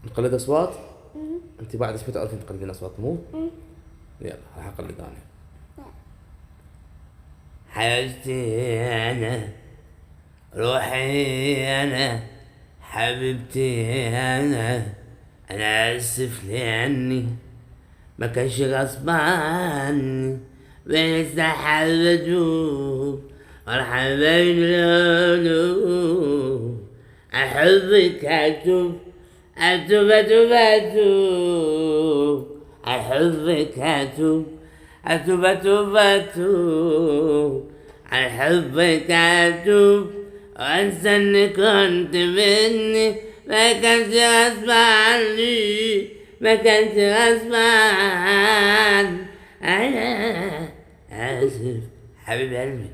نقلد اصوات. انت بعد ايش بتعرفين تقلدين اصوات مو؟ يلا راح اقلد انا. حياتي انا، روحي انا، حبيبتي انا اسف لاني ما كانش غصب عني، بين السحاب بدوب مرحبا بالقلوب، احبك اتوب اتوب اتوب اتوب، احبك اتوب اتوب اتوب اتوب، احبك اتوب وانسى اني كنت مني، ما كانش غصب عني، ما كانش غصب عني، انا اسف حبيب قلبي.